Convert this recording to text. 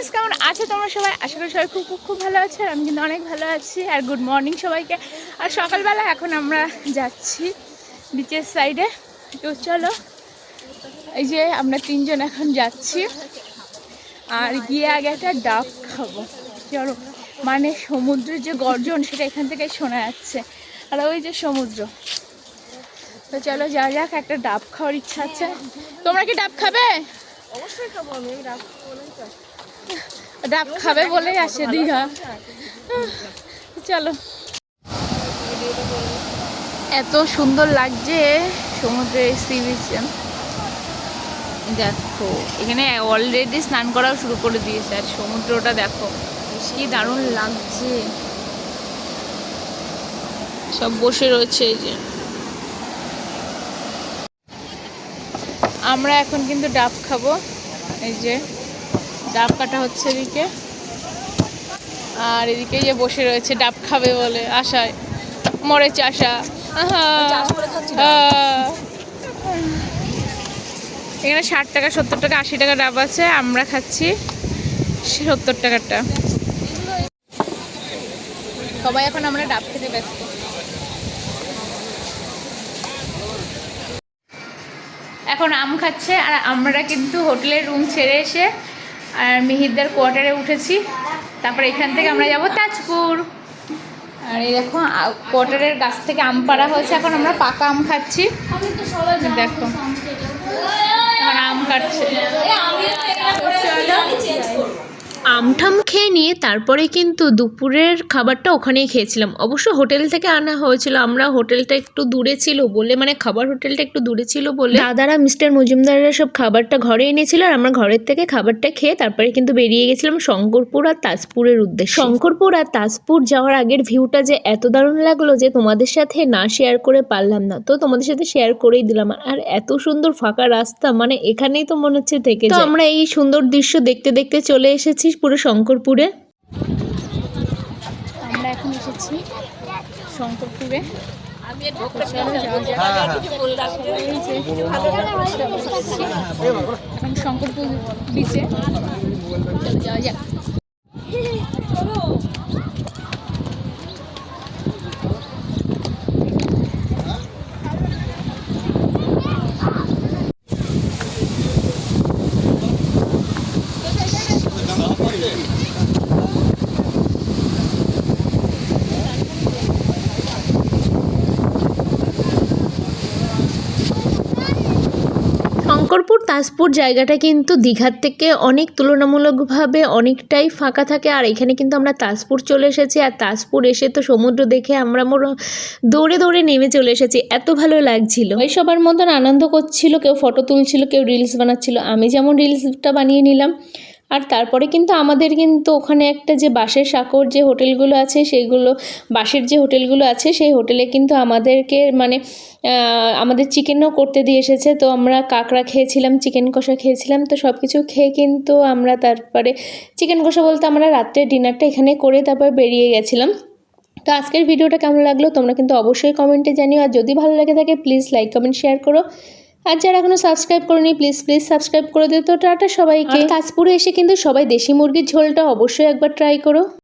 Friends, কেমন আছো তোমরা সবাই? আশা করি সবাই খুব খুব খুব ভালো আছে। আর আমি কিন্তু অনেক ভালো আছি। আর গুড মর্নিং সবাইকে। আর সকালবেলা এখন আমরা যাচ্ছি বিচের সাইডে। তো চলো, এই যে আমরা তিনজন এখন যাচ্ছি আর গিয়ে আগে একটা ডাব খাবো। চলো, মানে সমুদ্রের যে গর্জন সেটা এখান থেকে শোনা যাচ্ছে। আর ওই যে সমুদ্র। তো চলো যা যাক, একটা ডাব খাওয়ার ইচ্ছা আছে। তোমরা কি ডাব খাবে? অবশ্যই খাবো আমি। ডাব খাবে বলেই আসে দীঘা। চলো, এত সুন্দর লাগছে সমুদ্রে সি বিচে। দেখো এখানে অলরেডি স্নান করাও শুরু করে দিয়েছে। আর সমুদ্রটা দেখো কি দারুণ লাগছে। সব বসে রয়েছে। এই যে আমরা এখন কিন্তু ডাব খাবো। এই যে ডাব কাটা হচ্ছে এদিকে, আর এদিকে যে বসে রয়েছে ডাব খাবে বলে আশায়, মরেছে আশা। এখানে 60 টাকা, 70 টাকা, 80 টাকা ডাব আছে। আমরা খাচ্ছি 70 টাকারটা। সবাই এখন আমরা ডাব খেতে ব্যস্ত। এখন আম খাচ্ছে। আর আমরা কিন্তু হোটেলের রুম ছেড়ে এসে আর মিহিরদার কোয়ার্টারে উঠেছি। তারপর এখান থেকে আমরা যাব তাজপুর। আর এই দেখো কোয়ার্টারের গাছ থেকে আম পাড়া হয়েছে। এখন আমরা পাকা আম খাচ্ছি। দেখো এখন আম কাটছে। আমঠাম খেয়ে নিয়ে তারপরে কিন্তু দুপুরের খাবারটা ওখানেই খেয়েছিলাম। অবশ্য হোটেল থেকে আনা হয়েছিল। আমরা হোটেলটা একটু দূরে ছিল বলে, মানে খাবার হোটেলটা একটু দূরে ছিল বলে দাদারা মিস্টার মজুমদাররা সব খাবারটা ঘরে এনেছিল। আর আমরা ঘরের থেকে খাবারটা খেয়ে তারপরে কিন্তু বেরিয়ে গেছিলাম শঙ্করপুর আর তাজপুরের উদ্দেশ্যে। শঙ্করপুর আর তাজপুর যাওয়ার আগের ভিউটা যে এত দারুণ লাগলো যে তোমাদের সাথে না শেয়ার করে পারলাম না। তো তোমাদের সাথে শেয়ার করেই দিলাম। আর এত সুন্দর ফাঁকা রাস্তা, মানে এখানেই তো মনে হচ্ছে থেকে যায়। তো আমরা এই সুন্দর দৃশ্য দেখতে দেখতে চলে এসেছি পুরো শঙ্করপুরে। আমরা এখন এসেছি শঙ্করপুরে। এখন শঙ্করপুর বিচে যাওয়া যাক। শঙ্করপুর তাজপুর জায়গাটা কিন্তু দীঘার থেকে অনেক তুলনামূলকভাবে অনেকটাই ফাঁকা থাকে। আর এখানে কিন্তু আমরা তাজপুর চলে এসেছি। আর তাজপুর এসে তো সমুদ্র দেখে আমরা দৌড়ে দৌড়ে নেমে চলে এসেছি। এত ভালো লাগছিল। ওই সবার মতন আনন্দ করছিল, কেউ ফটো তুলছিল, কেউ রিলস বানাচ্ছিল। আমি যেমন রিলসটা বানিয়ে নিলাম। আর তারপরে কিন্তু আমাদের কিন্তু ওখানে একটা যে বাঁশের সাঁকোর যে হোটেলগুলো আছে, সেইগুলো বাঁশের যে হোটেলগুলো আছে সেই হোটেলে কিন্তু আমাদেরকে মানে আমাদের চিকেনও করতে দিয়ে এসেছে। তো আমরা কাঁকড়া খেয়েছিলাম, চিকেন কষা খেয়েছিলাম। তো সব কিছু খেয়ে কিন্তু আমরা তারপরে চিকেন কষা বলতে আমরা রাত্রে ডিনারটা এখানে করে তারপর বেরিয়ে গেছিলাম। তো আজকের ভিডিওটা কেমন লাগলো তোমরা কিন্তু অবশ্যই কমেন্টে জানিও। আর যদি ভালো লাগে থাকে প্লিজ লাইক কমেন্ট শেয়ার করো। আর যারা এখনো সাবস্ক্রাইব করোনি প্লিজ সাবস্ক্রাইব করে দিও। তো টাটা সবাইকে। তাজপুরে এসে কিন্তু সবাই দেশি মুরগির ঝোলটা অবশ্যই একবার ট্রাই করো।